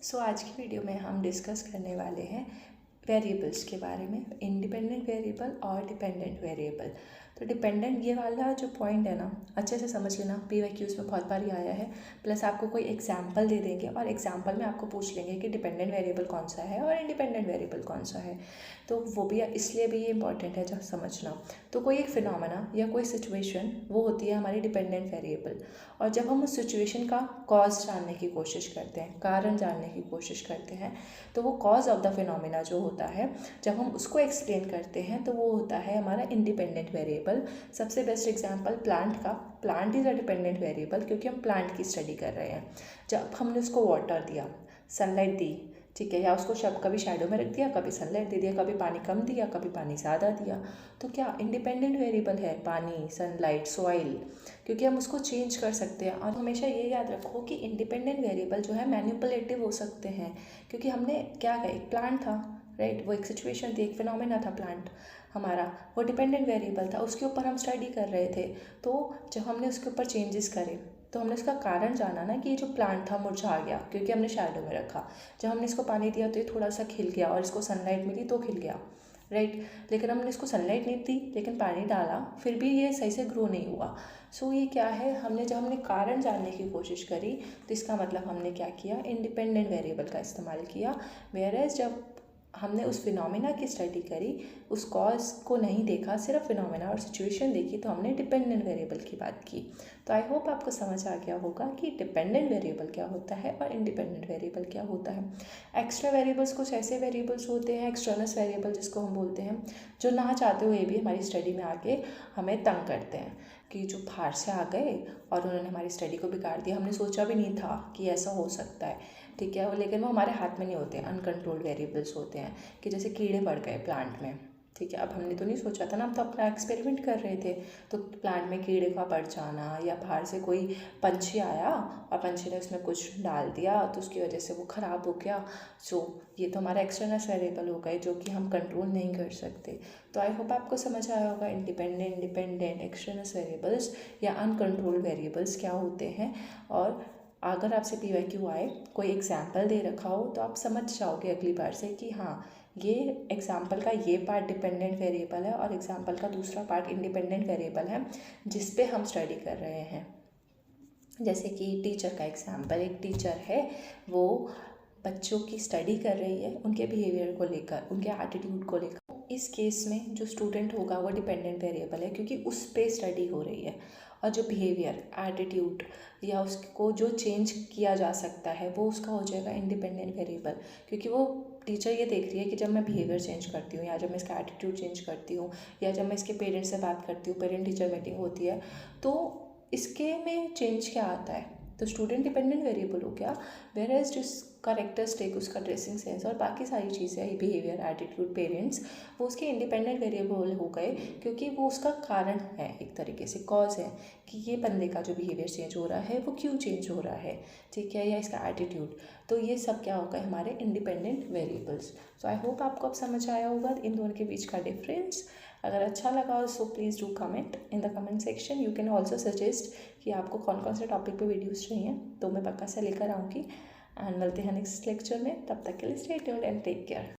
सो आज की वीडियो में हम डिस्कस करने वाले हैं वेरिएबल्स के बारे में, इंडिपेंडेंट वेरिएबल और डिपेंडेंट वेरिएबल। तो डिपेंडेंट ये वाला जो पॉइंट है ना, अच्छे से समझ लेना, PYQs में बहुत बार आया है। प्लस आपको कोई एग्जांपल दे देंगे और एग्जांपल में आपको पूछ लेंगे कि डिपेंडेंट वेरिएबल कौन सा है और इंडिपेंडेंट वेरिएबल कौन सा है। तो वो भी इसलिए भी ये इंपॉर्टेंट है जब समझना। तो कोई एक फिनोमेना या कोई सिचुएशन वो होती है हमारी डिपेंडेंट वेरिएबल, और जब हम उस सिचुएशन का कॉज जानने की कोशिश करते हैं, कारण जानने की कोशिश करते हैं, तो वो कॉज ऑफ द फिनोमेना जो होता है, जब हम उसको एक्सप्लेन करते हैं तो वो होता है हमारा इंडिपेंडेंट वेरिएबल। सबसे बेस्ट एग्जांपल प्लांट का, plant is a dependent variable क्योंकि हम प्लांट की स्टडी कर रहे हैं। जब हमने उसको वाटर दिया, सनलाइट दी, ठीक है, या उसको कभी शैडो में रख दिया, कभी सनलाइट दे दिया, कभी पानी कम दिया, कभी पानी ज़्यादा दिया, तो क्या इंडिपेंडेंट वेरिएबल है पानी, सनलाइट, सॉइल, क्योंकि हम उसको चेंज कर सकते हैं। और हमेशा ये याद रखो कि इंडिपेंडेंट वेरिएबल जो है मैनिपुलेटिव हो सकते हैं, क्योंकि हमने क्या किया, एक प्लांट था, राइट, वो एक सिचुएशन थी, एक फिनोमेना था प्लांट हमारा, वो डिपेंडेंट वेरिएबल था, उसके ऊपर हम स्टडी कर रहे थे। तो जब हमने उसके ऊपर चेंजेस करे तो हमने इसका कारण जाना ना कि ये जो प्लांट था मुरझा गया क्योंकि हमने शैडो में रखा। जब हमने इसको पानी दिया तो ये थोड़ा सा खिल गया, और इसको सनलाइट मिली तो खिल गया, राइट। लेकिन हमने इसको सनलाइट नहीं दी, लेकिन पानी डाला, फिर भी ये सही से ग्रो नहीं हुआ। सो ये क्या है, जब हमने कारण जानने की कोशिश करी तो इसका मतलब हमने क्या किया, इंडिपेंडेंट वेरिएबल का इस्तेमाल किया। वेयर एज जब हमने उस फिनोमेना की स्टडी करी, उस कॉज को नहीं देखा, सिर्फ फिनोमेना और सिचुएशन देखी, तो हमने डिपेंडेंट वेरिएबल की बात की। तो आई होप आपको समझ आ गया होगा कि डिपेंडेंट वेरिएबल क्या होता है और इंडिपेंडेंट वेरिएबल क्या होता है। एक्स्ट्रा वेरिएबल्स कुछ ऐसे वेरिएबल्स होते हैं, एक्सटर्नल वेरिएबल जिसको हम बोलते हैं, जो ना चाहते हुए भी हमारी स्टडी में आके हमें तंग करते हैं, कि जो बाहर से आ गए और उन्होंने हमारी स्टडी को बिगाड़ दिया। हमने सोचा भी नहीं था कि ऐसा हो सकता है, ठीक है, लेकिन वो हमारे हाथ में नहीं होते, अनकंट्रोल्ड वेरिएबल्स होते हैं। कि जैसे कीड़े पड़ गए प्लांट में, ठीक है, अब हमने तो नहीं सोचा था ना, हम तो अपना एक्सपेरिमेंट कर रहे थे। तो प्लांट में कीड़े का पड़ जाना, या बाहर से कोई पंछी आया और पंछी ने उसमें कुछ डाल दिया तो उसकी वजह से वो ख़राब हो गया। सो ये तो हमारा एक्सटर्नल वेरिएबल हो गए जो कि हम कंट्रोल नहीं कर सकते। तो आई होप आपको समझ आया होगा इंडिपेंडेंट, डिपेंडेंट, एक्सटर्नल वेरिएबल्स या अनकंट्रोल्ड वेरिएबल्स क्या होते हैं। और अगर आपसे PYQ आए, कोई एग्जाम्पल दे रखा हो, तो आप समझ जाओगे अगली बार से कि हाँ, ये एग्जाम्पल का ये पार्ट डिपेंडेंट वेरिएबल है और एग्जाम्पल का दूसरा पार्ट इंडिपेंडेंट वेरिएबल है जिस पे हम स्टडी कर रहे हैं। जैसे कि टीचर का एग्जाम्पल, एक टीचर है, वो बच्चों की स्टडी कर रही है, उनके बिहेवियर को लेकर, उनके एटीट्यूड को लेकर। इस केस में जो स्टूडेंट होगा वो डिपेंडेंट वेरिएबल है क्योंकि उस पे स्टडी हो रही है, और जो बिहेवियर, एटीट्यूड या उसको जो चेंज किया जा सकता है वो उसका हो जाएगा इंडिपेंडेंट वेरिएबल, क्योंकि वो टीचर ये देख रही है कि जब मैं बिहेवियर चेंज करती हूँ, या जब मैं इसका एटीट्यूड चेंज करती हूँ, या जब मैं इसके पेरेंट्स से बात करती हूँ, पेरेंट टीचर मीटिंग होती है, तो इसके में चेंज क्या आता है, तो स्टूडेंट डिपेंडेंट वेरिएबल हो गया। वेयर एज जिस कैरेक्टरिस्टिक, उसका ड्रेसिंग सेंस और बाकी सारी चीज़ें, बिहेवियर, एटीट्यूड, पेरेंट्स, वो उसके इंडिपेंडेंट वेरिएबल हो गए क्योंकि वो उसका कारण है, एक तरीके से कॉज है कि ये बंदे का जो बिहेवियर चेंज हो रहा है वो क्यों चेंज हो रहा है, ठीक है, या इसका एटीट्यूड। तो ये सब क्या होगा, हमारे independent variables. So I hope आपको अब समझ आया होगा इन दोनों के बीच का डिफरेंस। अगर अच्छा लगा so please do comment in the comment section. You can also suggest कि आपको कौन कौन से टॉपिक पे वीडियोस चाहिए, तो मैं पक्का से लेकर आऊँगी। एंड मिलते हैं नेक्स्ट लेक्चर में, तब तक के लिए stay tuned and take care.